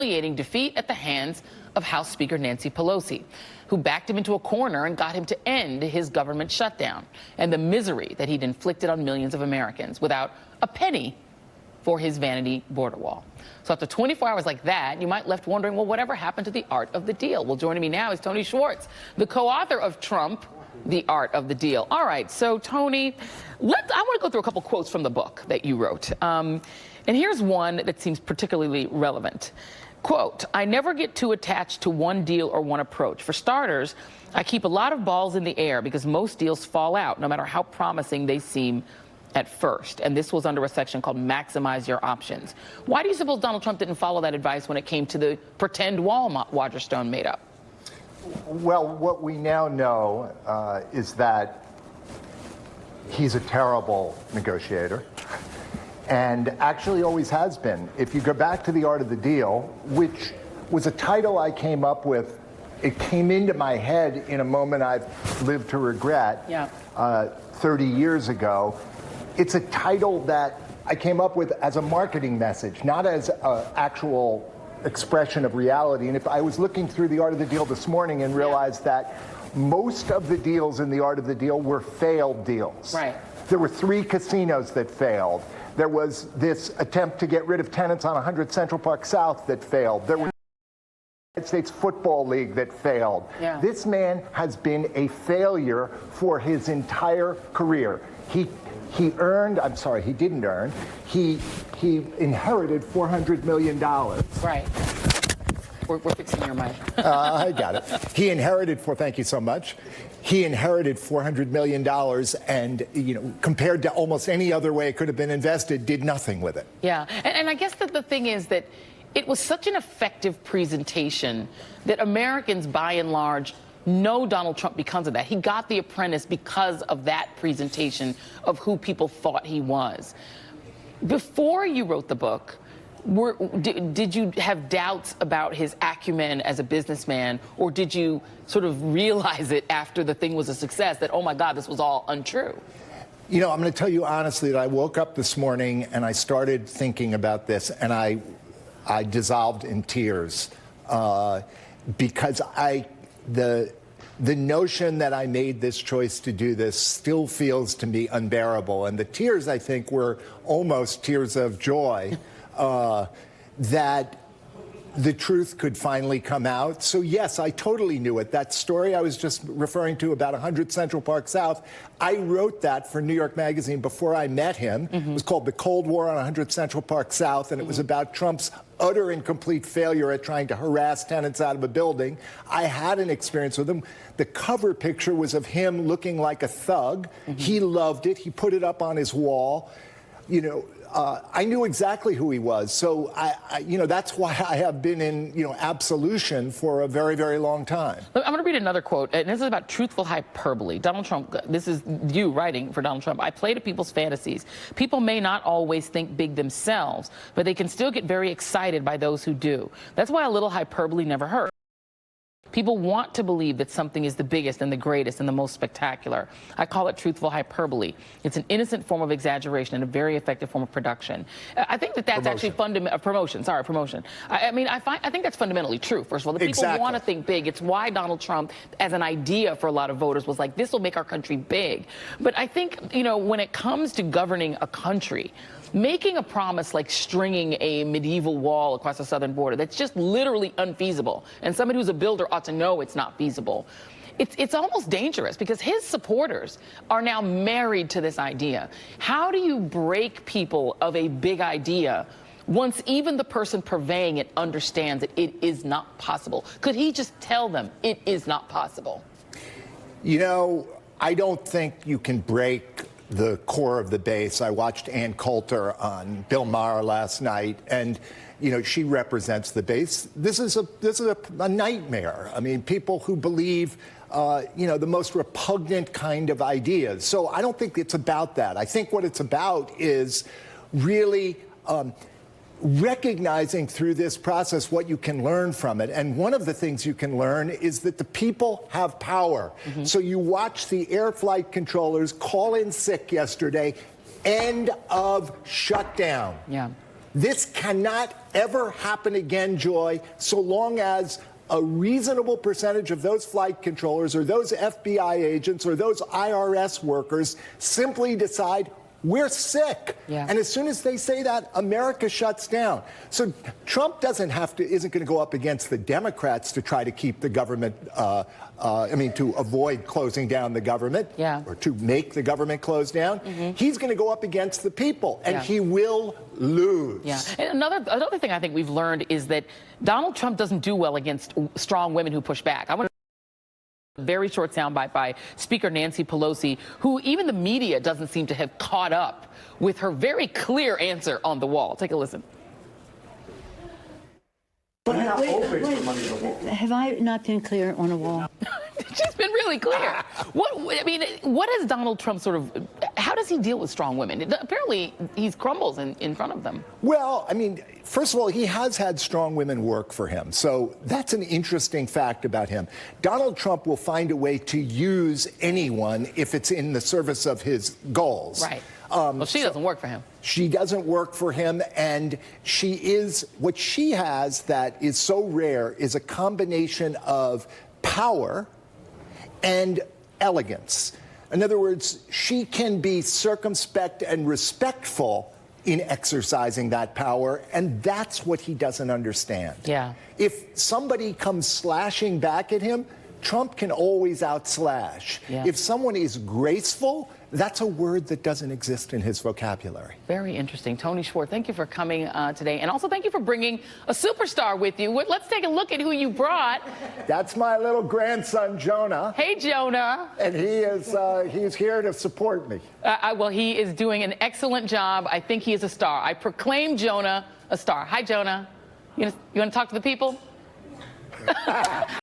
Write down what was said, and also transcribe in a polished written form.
humiliating defeat at the hands of House Speaker Nancy Pelosi, who backed him into a corner and got him to end his government shutdown and the misery that he'd inflicted on millions of Americans without a penny for his vanity border wall. So after 24 hours like that, you might left wondering, well, whatever happened to the art of the deal? Well, joining me now is Tony Schwartz, the co-author of Trump, The Art of the Deal. All right, so Tony, I want to go through a couple quotes from the book that you wrote. And here's one that seems particularly relevant. Quote, "I never get too attached to one deal or one approach. For starters, I keep a lot of balls in the air because most deals fall out, no matter how promising they seem at first." And this was under a section called Maximize Your Options. Why do you suppose Donald Trump didn't follow that advice when it came to the pretend wall Roger Stone made up? Well, what we now know is that he's a terrible negotiator, and actually always has been. If you go back to The Art of the Deal, which was a title I came up with, it came into my head in a moment I've lived to regret 30 years ago. It's a title that I came up with as a marketing message, not as an actual expression of reality. And if I was looking through The Art of the Deal this morning and realized that most of the deals in The Art of the Deal were failed deals. Right. There were 3 casinos that failed. There was this attempt to get rid of tenants on 100 Central Park South that failed. There was the United States Football League that failed. This man has been a failure for his entire career. He didn't earn. He inherited $400 million. Right. We're fixing your mic. I got it. Thank you so much. He inherited $400 million and, compared to almost any other way it could have been invested, did nothing with it. Yeah. And I guess that the thing is that it was such an effective presentation that Americans, by and large, know Donald Trump because of that. He got The Apprentice because of that presentation of who people thought he was. Before you wrote the book, did you have doubts about his acumen as a businessman, or did you sort of realize it after the thing was a success that, oh my God, this was all untrue? I'm going to tell you honestly that I woke up this morning and I started thinking about this, and I dissolved in tears because the notion that I made this choice to do this still feels to me unbearable. And the tears, I think, were almost tears of joy that the truth could finally come out. So yes, I totally knew it. That story I was just referring to about 100 Central Park South, I wrote that for New York Magazine before I met him. It was called The Cold War on 100 Central Park South, and it was about Trump's utter and complete failure at trying to harass tenants out of a building. I had an experience with him. The cover picture was of him looking like a thug. He loved it. He put it up on his wall. I knew exactly who he was. So, that's why I have been in, absolution for a very, very long time. I'm going to read another quote, and this is about truthful hyperbole. Donald Trump, this is you writing for Donald Trump. "I play to people's fantasies. People may not always think big themselves, but they can still get very excited by those who do. That's why a little hyperbole never hurts. People want to believe that something is the biggest and the greatest and the most spectacular. I call it truthful hyperbole. It's an innocent form of exaggeration and a very effective form of production." I think that's actually promotion. I think that's fundamentally true. First of all, the people want to think big. It's why Donald Trump, as an idea for a lot of voters, was like, this will make our country big. But I think, when it comes to governing a country, making a promise like stringing a medieval wall across the southern border, that's just literally unfeasible. And somebody who's a builder ought to know it's not feasible. It's almost dangerous because his supporters are now married to this idea. How do you break people of a big idea once even the person purveying it understands that it is not possible? Could he just tell them it is not possible? I don't think you can break the core of the base. I watched Ann Coulter on Bill Maher last night, and she represents the base. This is a nightmare. I mean, people who believe the most repugnant kind of ideas. So I don't think it's about that. I think what it's about is really recognizing through this process what you can learn from it. And one of the things you can learn is that the people have power. So you watch the air flight controllers call in sick yesterday, end of shutdown. This cannot ever happen again, Joy, so long as a reasonable percentage of those flight controllers or those FBI agents or those IRS workers simply decide we're sick. Yeah. And as soon as they say that, America shuts down. So Trump isn't going to go up against the Democrats to try to keep the government, to avoid closing down the government, or to make the government close down. He's going to go up against the people, and he will lose. Yeah. And another thing I think we've learned is that Donald Trump doesn't do well against strong women who push back. I want a very short soundbite by Speaker Nancy Pelosi, who even the media doesn't seem to have caught up with her very clear answer on the wall. Take a listen. Have I not been clear on the wall? She's been really clear. What has Donald Trump how does he deal with strong women? Apparently, he crumbles in front of them. Well, first of all, he has had strong women work for him. So that's an interesting fact about him. Donald Trump will find a way to use anyone if it's in the service of his goals. Right. Well, she doesn't work for him. She doesn't work for him, and what she has that is so rare is a combination of power and elegance. In other words, she can be circumspect and respectful in exercising that power, and that's what he doesn't understand. Yeah. If somebody comes slashing back at him, Trump can always outslash. Yeah. If someone is graceful, that's a word that doesn't exist in his vocabulary. Very interesting. Tony Schwartz, thank you for coming today. And also thank you for bringing a superstar with you. Let's take a look at who you brought. That's my little grandson, Jonah. Hey, Jonah. And he's here to support me. Well, he is doing an excellent job. I think he is a star. I proclaim Jonah a star. Hi, Jonah. You want to talk to the people?